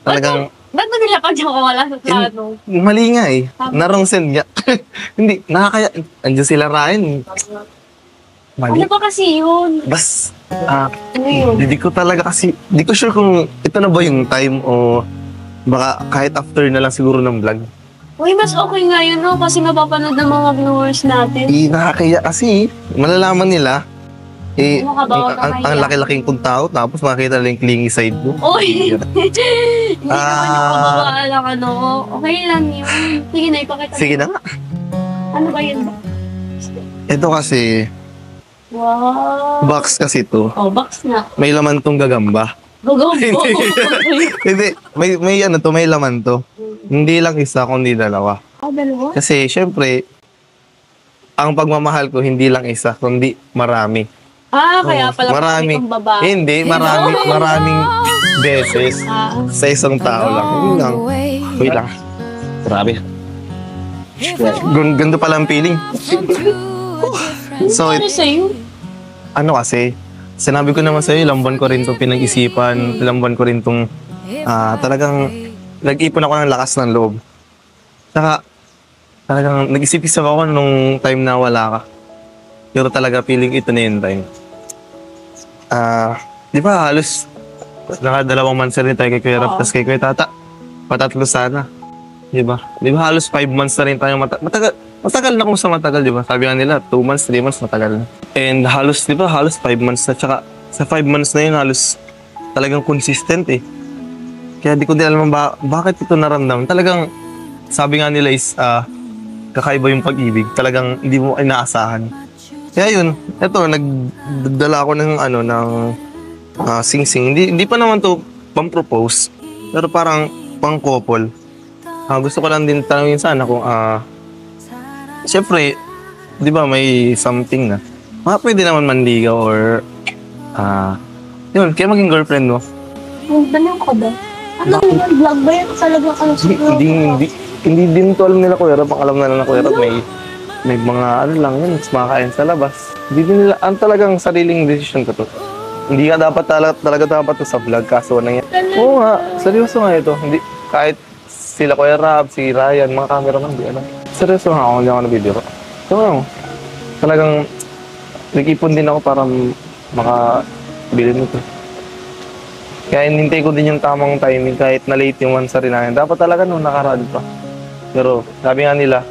Talagang... Ba't naglalapag siya kung wala sa plano? Mali nga eh. Narong send nga. Hindi, nakakaya... Andiyan sila Ryan. Mali. Ano ba kasi yun? Ano yun? Hindi ko talaga kasi... Hindi ko sure kung ito na ba yung time o baka kahit after na lang siguro ng vlog. Uy, mas okay nga yun, no? Kasi mapapanood ng mga viewers natin. Nakakaya kasi. Malalaman nila. Ang Makabawa laki-laking kong tao, tapos makikita nila yung clingy side mo. Uy! Hindi naman yung kababaan lang, ano. Okay lang yun. Sige na, ipakita. Sige na nga. Ano ba yun? Ito kasi, Wow. box kasi to. Oh, box na. May laman tong gagamba. Gagamba. Hindi, may ano to, may laman to. Hindi lang isa, kundi dalawa. Dalawa? Kasi, syempre, ang pagmamahal ko, hindi lang isa, kundi marami. Kaya pala marami kang babae. Hindi, maraming beses sa isang tao lang. Yun lang. Wait lang. Grabe. Ganda pala ang feeling. So, ano kasi, sinabi ko naman sa'yo, ilang buwan ko rin itong pinag-isipan, ilang buwan ko rin itong talagang nag-ipon ako ng lakas ng loob. Saka, talagang nag-isip-isip ako nung time na wala ka. Pero talaga feeling ito na yung time. Di ba halos nakadalawang months na rin tayo kay Kuya Rap, tapos kay Kuya Tata. Patatlo sana. Di ba? Di ba halos 5 months na rin tayo matagal na kung sa matagal, di ba? Sabi nga nila, 2 months, 3 months, matagal na. And halos, di ba, halos 5 months na. Tsaka sa 5 months na yun, halos talagang consistent eh. Kaya di ko din alam bakit ito naramdaman. Talagang, sabi nga nila is, kakaiba yung pag-ibig. Talagang hindi mo inaasahan. Kaya yun, eto, nagdala ako ng sing-sing. Hindi pa naman to pang-propose, pero parang pang-couple. Gusto ko lang din tanongin sana kung, siyempre, di ba may something na. Pwede naman manligaw or, yun, kaya maging girlfriend mo. Tanong ko ba? Ano yung vlog ba yan? Talagang ano siguro? Hindi din to alam nila Kuya Rap. Ang alam na lang na Kuya Rap, may mga ano lang yun, kumakain sa labas. Hindi din nila, ang talagang sariling decision ko to. Hindi ka dapat talaga dapat to sa vlog, kaso na yan. Oo nga, seryoso nga ito. Hindi, kahit sila Kuya Rap, si Ryan, mga cameraman, hindi alam. Seryoso nga ako, hindi ako nabibiro. So, talagang nag-ipon din ako para makabili nito. Kaya hinintay ko din yung tamang timing kahit na late yung one sa rin namin. Dapat talaga nung nakaraan pa. Pero sabi nga nila,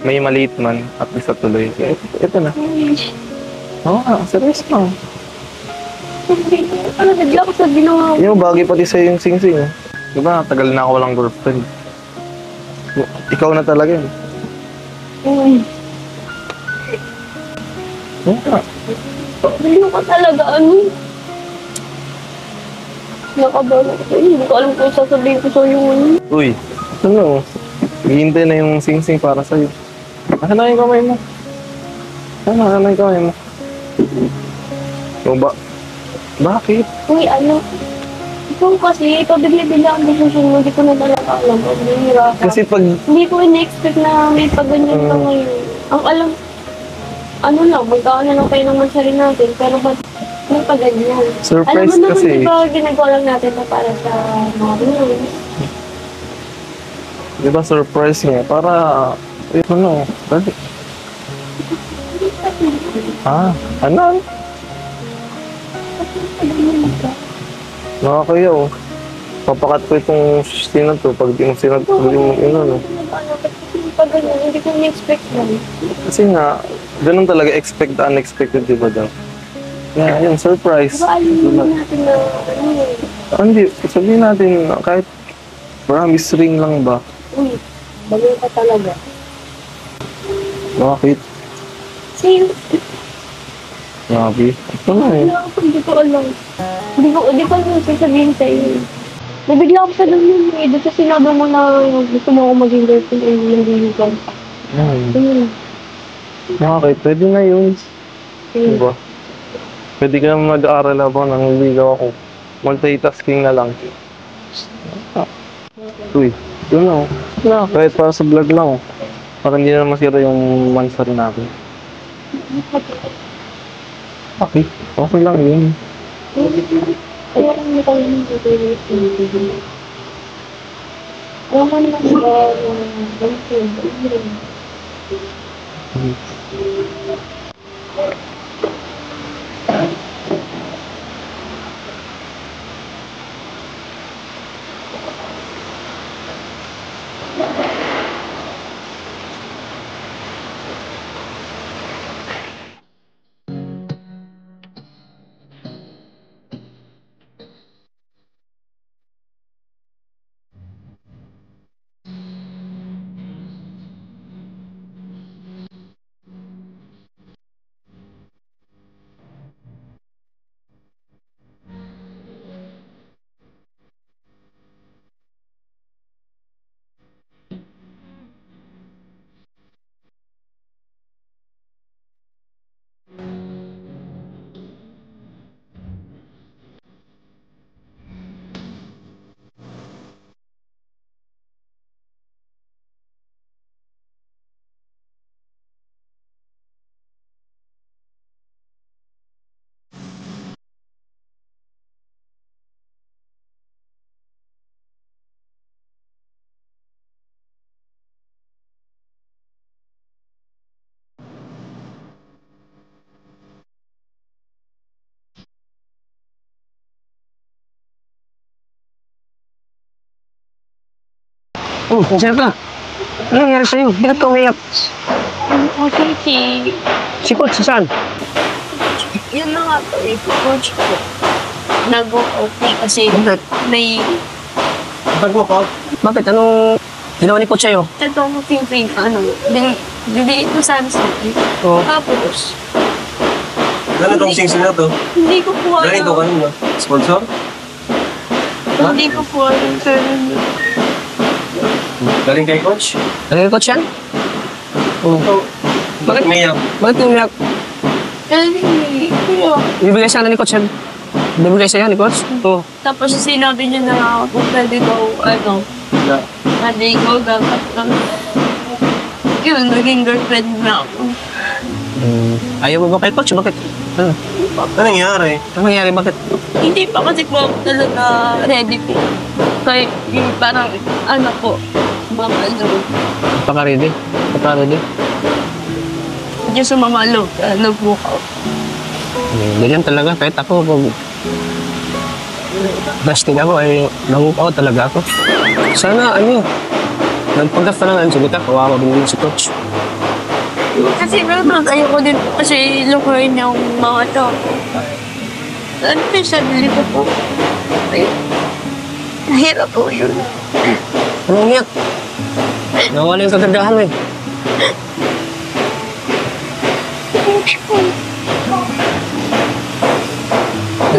may maliit man at least at tuloy. Kaya ito na. Oo nga, serious lang. Ano, nagla ko sa ginawa ko. Yung bagay pati sa'yo yung sing-sing. Diba, tagal na ako walang girlfriend. Ikaw na talaga yun. Oo nga. Hindi ko talaga nakabawa ko. Hindi ko alam kung sasabihin ko sa'yo yun. Uy, ano? Hihintay na yung sing-sing para sa'yo. Asan na yung kamay mo? Asan na yung kamay mo? O ba? Bakit? Uy, ikaw kasi, pabigla-bigla ang desisyon mo, hindi ko na talaga alam. Kasi pag... Hindi ko in-expect na may pag-ganyan ka ngayon. Ang alam, magkaano lang kayo ng mansari natin, pero ba't may pag-ganyan? Surprise alam mo kasi. Alam mo naman, diba, ginagawa lang natin na para sa mga viewers. Diba surprise nga? Para... Dali. Ano? Nakakaya oh. Papakat ko itong sinag to pag yung sinag yung ano. Pag ganyan, hindi ko na-expect lang. Kasi nga, ganun talaga expect the unexpected, diba daw? Yeah, yun, surprise. Diba alam natin na Hindi, sabihin natin kahit promise ring lang ba? Uy, bagay ka talaga. Bakit? Sa'yo. Grabe. Ito na eh. Hindi ko alam. Hindi ko alam sasabihin sa'yo. Nabigla ako sa ganyan eh. Dito sinabi mo na gusto mo ako maging girlfriend and nandihigan. Bakit? Pwede na yun. Diba? Pwede ka naman mag-aaral habang nangliligaw ako. Multitasking na lang. Uy, yun na oh. Kahit para sa vlog lang oh. Para hindi na masira yung mansari natin. Okay. Okay lang yun. Kaya kung hindi kami nag-relate hindi. Alam mo naman ba yung boyfriend, hindi rin. Oh, nasaan ka? Ano nangyari sa'yo? Bakit ka umiyak? Okay, Si Coach, saan? yun na nga po eh, coach ko. Nag-okay kasi Bakit? may Bakit? Anong ginawa ni Coach sa'yo? ito ko thinking, diliit mo sana sa akin. Oo. Tapos, Gano'n tong sing na to? hindi ko po Galing to alam. kanina. Sponsor? Hindi ko po alam, pero Galing kay coach? Ano yung Coach yan? Oo. Bakit umiyak? Bakit ka umiyak? kuya. Ibigay sana ni Coach yan. Ibigay sa'yo ni Coach? Oo. Tapos sinabi niya na kung pwede daw, naligaw dapat lang. Yun, naging girlfriend na ako. Ayaw mo ba kay Coach? Bakit? Ano? Ano nangyari? Ano nangyari? Bakit? Hindi pa kasi po ako talaga ready po. Kaya yung parang, po, Paka-ready? Paka-ready? Hindi sa mamalo, po ako. Ganyan talaga. Kahit ako, pag breasting ako, ay nangupaw talaga ako. Sana, nagpanggap ka lang, sige ka, kawawa din naman si Coach. Kasi ayoko din po kasi lukuhin yung mga to. Ano po yung sarili ko po? Ay, nahirap po yun. Ano umiyak? Nawala yung kagandahan mo eh.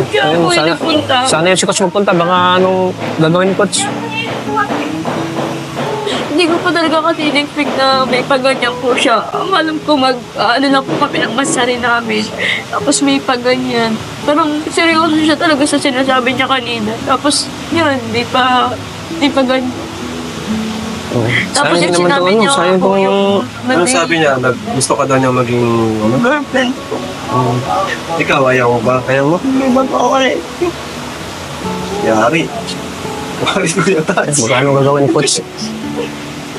Kaya ako yung napunta. Sana yung si Coach magpunta, baka anong gagawin ni Coach? Hindi ko po talaga kasi in-expect na may paganyan po siya. Ang alam ko lang po kami ng masari namin. Tapos may paganyan. Parang seryoso siya talaga sa sinasabi niya kanina. Tapos yun, di pa ganyan. Oh. Tapos Sayang yung din naman sinabi to, niya sayang ako tong yung Ano sabi niya? Gusto ka daw niya maging girlfriend ko. Ikaw, ayaw mo ba? Ayaw mo? Hindi ba po ako rin? Yari. Waris ko yung touch. Baka anong gagawin ni Coach?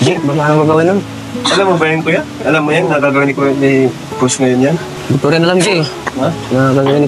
Hindi, baka anong gagawin nun? Alam mo ba yan, kuya? Alam mo yan? Nagagawin ni Coach ngayon yan? Ito rin alam siya eh. Ha? Na gagawin ni